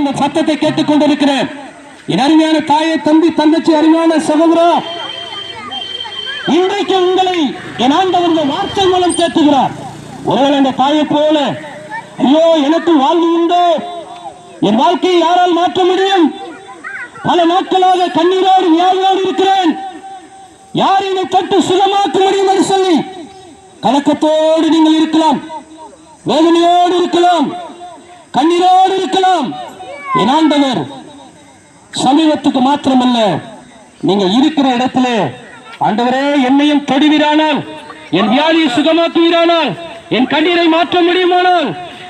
இந்த சத்தத்தை கேட்டுக் கொண்டிருக்கிறேன். என் அருமையான தாயை, தம்பி, தங்கச்சி, அருமையான சகோதரா, இன்றைக்கு உங்களை என் ஆண்டவர் வார்த்தை மூலம் கேட்டுகிறார். ஒருவேளை அந்த தாயை போல ஐயோ எனக்கு வாழ்வு உண்டோ, என் வாழ்க்கையை யாரால் மாற்ற முடியும், பல நாட்களாக கண்ணீரோடு வியாதியோடு இருக்கிறேன், யார் என்னை தொட்டு சுகமாக்க முடியும் என்று சொல்லி கலக்கத்தோடு நீங்கள் இருக்கலாம், வேதனையோடு இருக்கலாம், கண்ணீரோடு இருக்கலாம். என் ஆண்டவர் சமீபத்துக்கு மாத்திரமல்ல, நீங்க இருக்கிற இடத்துல ஆண்டவரே என்னையும் தொடுவீரானால், என் வியாதியை சுகமாக்குவீரானால், என் கண்ணீரை மாற்ற முடியுமானால்,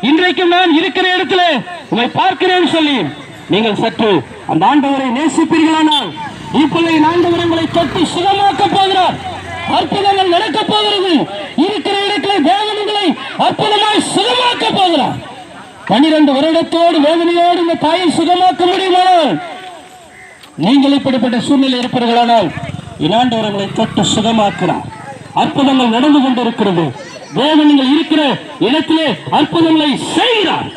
இன்றைக்கும் நான் இருக்கிற இடத்துல உங்களை பார்க்கிறேன் சொல்லி நீங்கள் சற்று அந்த ஆண்டவரை நேசிப்பீர்களானால், இப்பொழுது ஆண்டவர் உங்களை தொட்டு சுகமாக்க போகிறார். அற்புதங்கள் நடக்க போகிறது. இருக்கிற இடத்துல வேதனைகளை அற்புதமாய் சுகமாக்க போகிறார். 12 வருடத்தோடு வேதனையோடு இந்த தாயை சுகமாக்க முடியுமானால், நீங்கள் இப்படிப்பட்ட சூழ்நிலை இருப்பீர்களானால் ஆண்டவர் உங்களை தொட்டு சுகமாக்கிறார். அற்புதங்கள் நடந்து கொண்டிருக்கிறது. வேதனைகள் இருக்கிற இடத்திலே அற்புதங்களை செய்கிறார்.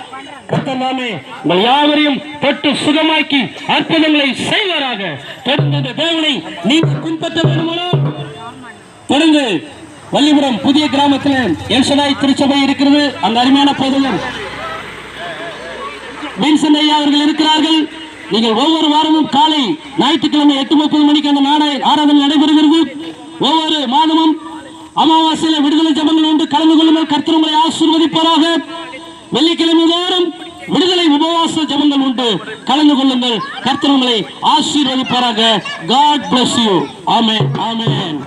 கர்த்தர் நாமே உங்கள் யாவரையும் தொட்டு சுகமாக்கி அற்புதங்களை செய்வாராக. தொடர்ந்து தேவனை நீங்கள் பின்பற்ற வேண்டுமானால், தொடர்ந்து வள்ளிபுரம் புதிய கிராமத்தில் எல்சடாய் திருச்சபை இருக்கிறது. அந்த அருமையான போதகர் வின்சன் ஐயா அவர்கள் இருக்கிறார்கள். நீங்கள் ஒவ்வொரு வாரமும் காலை ஞாயிற்றுக்கிழமை 8:30 மணிக்கு அந்த ஆராதனை நடைபெறுகிறது. ஒவ்வொரு மாதமும் அமாவாசையில் விடுதலை ஜெபங்கள் உண்டு. கலந்து கொள்ளுங்கள். கர்த்தர் உங்களை ஆசீர்வதிப்பாராக. வெள்ளிக்கிழமை தோறும் விடுதலை உபவாச ஜெபங்கள் உண்டு. கலந்து கொள்ளுங்கள். கர்த்தர் உங்களை ஆசீர்வதிப்பாராக. God bless you. Amen, amen.